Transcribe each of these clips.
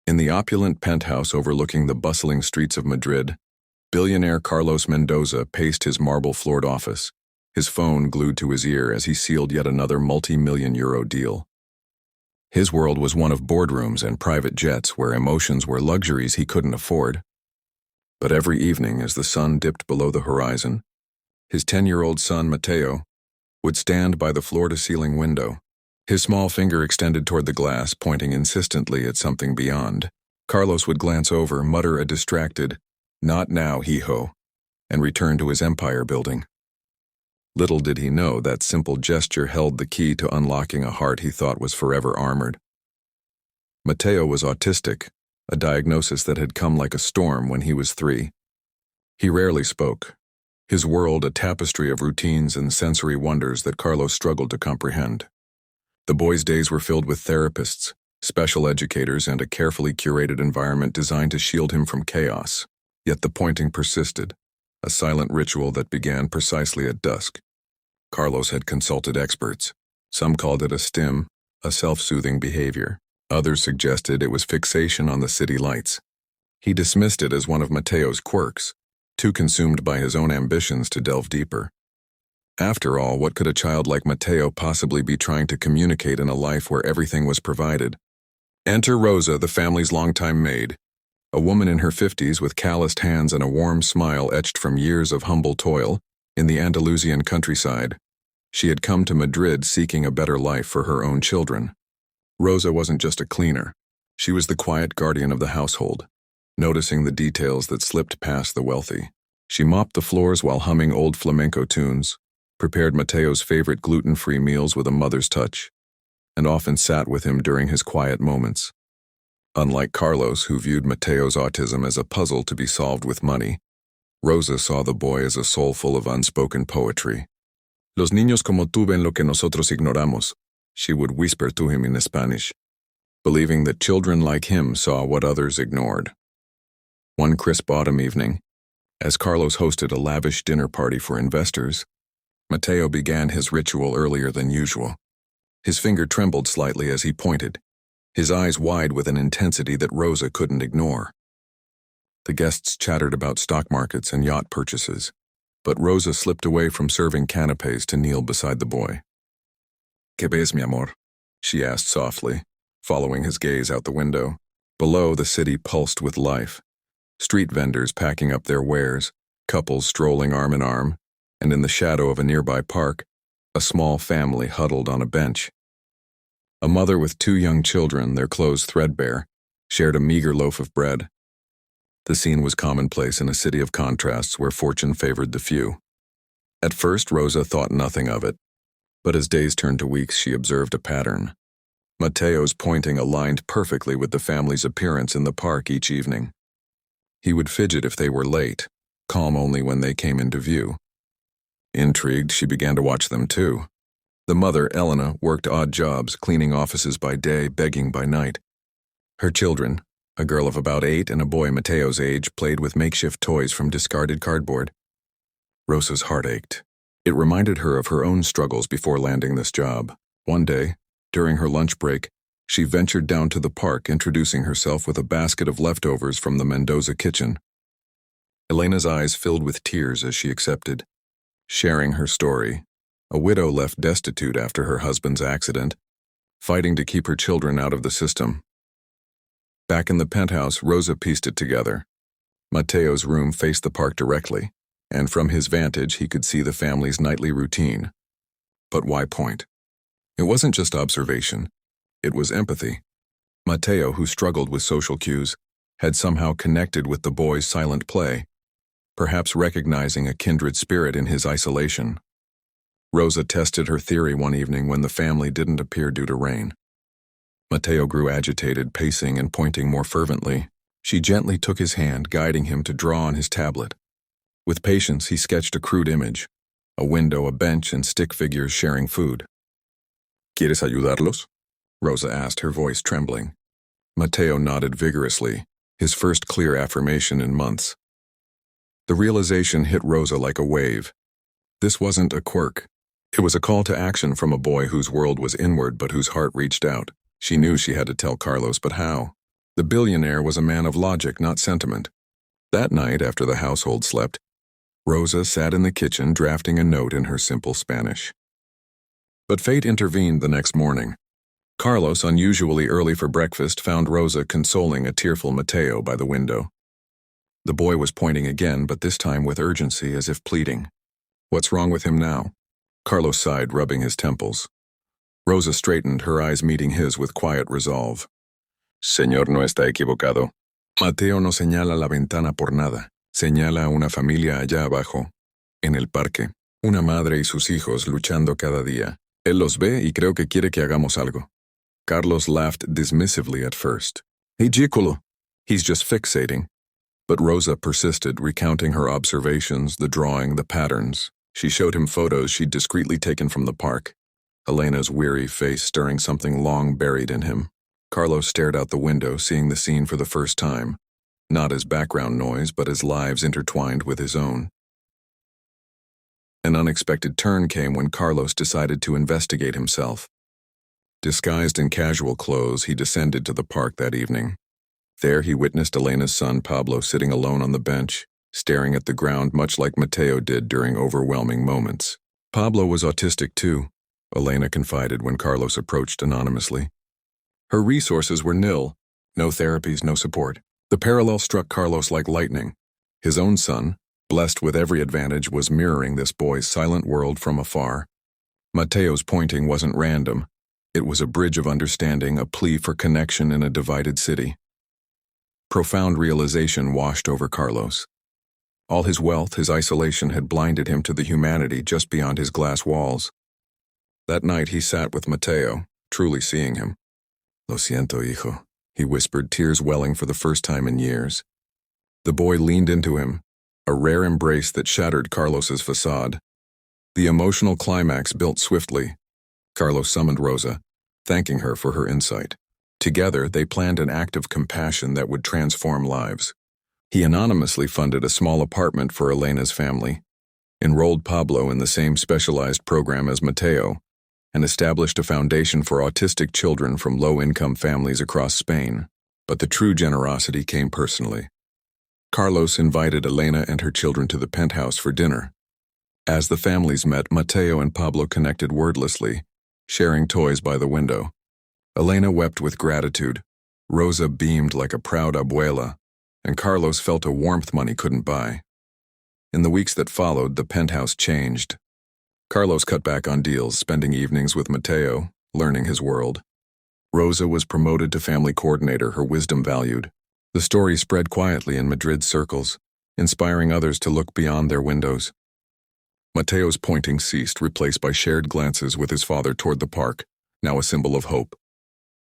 In the opulent penthouse overlooking the bustling streets of Madrid, billionaire Carlos Mendoza paced his marble-floored office, his phone glued to his ear as he sealed yet another multi-million-euro deal. His world was one of boardrooms and private jets where emotions were luxuries he couldn't afford. But every evening, as the sun dipped below the horizon, his 10-year-old son, Mateo, would stand by the floor-to-ceiling window, his small finger extended toward the glass, pointing insistently at something beyond. Carlos would glance over, mutter a distracted, "Not now, hijo," and return to his empire building. Little did he know that simple gesture held the key to unlocking a heart he thought was forever armored. Mateo was autistic, a diagnosis that had come like a storm when he was 3. He rarely spoke, his world a tapestry of routines and sensory wonders that Carlos struggled to comprehend. The boy's days were filled with therapists, special educators, and a carefully curated environment designed to shield him from chaos. Yet the pointing persisted, a silent ritual that began precisely at dusk. Carlos had consulted experts. Some called it a stim, a self-soothing behavior. Others suggested it was fixation on the city lights. He dismissed it as one of Mateo's quirks, too consumed by his own ambitions to delve deeper. After all, what could a child like Mateo possibly be trying to communicate in a life where everything was provided? Enter Rosa, the family's longtime maid, a woman in her 50s with calloused hands and a warm smile etched from years of humble toil in the Andalusian countryside. She had come to Madrid seeking a better life for her own children. Rosa wasn't just a cleaner. She was the quiet guardian of the household, noticing the details that slipped past the wealthy. She mopped the floors while humming old flamenco tunes, prepared Mateo's favorite gluten-free meals with a mother's touch, and often sat with him during his quiet moments. Unlike Carlos, who viewed Mateo's autism as a puzzle to be solved with money, Rosa saw the boy as a soul full of unspoken poetry. "Los niños como tú ven lo que nosotros ignoramos," she would whisper to him in Spanish, believing that children like him saw what others ignored. One crisp autumn evening, as Carlos hosted a lavish dinner party for investors, Mateo began his ritual earlier than usual. His finger trembled slightly as he pointed, his eyes wide with an intensity that Rosa couldn't ignore. The guests chattered about stock markets and yacht purchases, but Rosa slipped away from serving canapés to kneel beside the boy. "¿Qué ves, mi amor?" she asked softly, following his gaze out the window. Below, the city pulsed with life. Street vendors packing up their wares, couples strolling arm in arm, and in the shadow of a nearby park, a small family huddled on a bench. A mother with 2 young children, their clothes threadbare, shared a meager loaf of bread. The scene was commonplace in a city of contrasts where fortune favored the few. At first, Rosa thought nothing of it, but as days turned to weeks, she observed a pattern. Mateo's pointing aligned perfectly with the family's appearance in the park each evening. He would fidget if they were late, calm only when they came into view. Intrigued, she began to watch them too. The mother, Elena, worked odd jobs, cleaning offices by day, begging by night. Her children, a girl of about 8 and a boy Mateo's age, played with makeshift toys from discarded cardboard. Rosa's heart ached. It reminded her of her own struggles before landing this job. One day, during her lunch break, she ventured down to the park, introducing herself with a basket of leftovers from the Mendoza kitchen. Elena's eyes filled with tears as she accepted, sharing her story. A widow left destitute after her husband's accident, fighting to keep her children out of the system. Back in the penthouse, Rosa pieced it together. Mateo's room faced the park directly, and from his vantage he could see the family's nightly routine. But why point? It wasn't just observation, it was empathy. Mateo, who struggled with social cues, had somehow connected with the boy's silent play, perhaps recognizing a kindred spirit in his isolation. Rosa tested her theory one evening when the family didn't appear due to rain. Mateo grew agitated, pacing and pointing more fervently. She gently took his hand, guiding him to draw on his tablet. With patience, he sketched a crude image, a window, a bench, and stick figures sharing food. "¿Quieres ayudarlos?" Rosa asked, her voice trembling. Mateo nodded vigorously, his first clear affirmation in months. The realization hit Rosa like a wave. This wasn't a quirk. It was a call to action from a boy whose world was inward but whose heart reached out. She knew she had to tell Carlos, but how? The billionaire was a man of logic, not sentiment. That night, after the household slept, Rosa sat in the kitchen drafting a note in her simple Spanish. But fate intervened the next morning. Carlos, unusually early for breakfast, found Rosa consoling a tearful Mateo by the window. The boy was pointing again, but this time with urgency, as if pleading. "What's wrong with him now?" Carlos sighed, rubbing his temples. Rosa straightened, her eyes meeting his with quiet resolve. "Señor no está equivocado. Mateo no señala la ventana por nada. Señala a una familia allá abajo, en el parque. Una madre y sus hijos luchando cada día. Él los ve y creo que quiere que hagamos algo." Carlos laughed dismissively at first. "Ridículo. He's just fixating." But Rosa persisted, recounting her observations, the drawing, the patterns. She showed him photos she'd discreetly taken from the park, Elena's weary face stirring something long buried in him. Carlos stared out the window, seeing the scene for the first time, not as background noise, but as lives intertwined with his own. An unexpected turn came when Carlos decided to investigate himself. Disguised in casual clothes, he descended to the park that evening. There he witnessed Elena's son Pablo sitting alone on the bench, staring at the ground much like Mateo did during overwhelming moments. Pablo was autistic too, Elena confided when Carlos approached anonymously. Her resources were nil, no therapies, no support. The parallel struck Carlos like lightning. His own son, blessed with every advantage, was mirroring this boy's silent world from afar. Mateo's pointing wasn't random. It was a bridge of understanding, a plea for connection in a divided city. Profound realization washed over Carlos. All his wealth, his isolation had blinded him to the humanity just beyond his glass walls. That night he sat with Mateo, truly seeing him. "Lo siento, hijo," he whispered, tears welling for the first time in years. The boy leaned into him, a rare embrace that shattered Carlos's facade. The emotional climax built swiftly. Carlos summoned Rosa, thanking her for her insight. Together, they planned an act of compassion that would transform lives. He anonymously funded a small apartment for Elena's family, enrolled Pablo in the same specialized program as Mateo, and established a foundation for autistic children from low-income families across Spain. But the true generosity came personally. Carlos invited Elena and her children to the penthouse for dinner. As the families met, Mateo and Pablo connected wordlessly, sharing toys by the window. Elena wept with gratitude, Rosa beamed like a proud abuela, and Carlos felt a warmth money couldn't buy. In the weeks that followed, the penthouse changed. Carlos cut back on deals, spending evenings with Mateo, learning his world. Rosa was promoted to family coordinator, her wisdom valued. The story spread quietly in Madrid's circles, inspiring others to look beyond their windows. Mateo's pointing ceased, replaced by shared glances with his father toward the park, now a symbol of hope.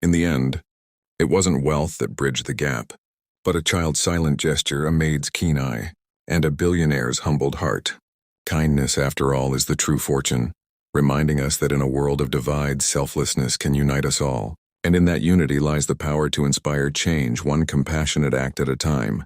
In the end, it wasn't wealth that bridged the gap, but a child's silent gesture, a maid's keen eye, and a billionaire's humbled heart. Kindness, after all, is the true fortune, reminding us that in a world of divides, selflessness can unite us all, and in that unity lies the power to inspire change, one compassionate act at a time.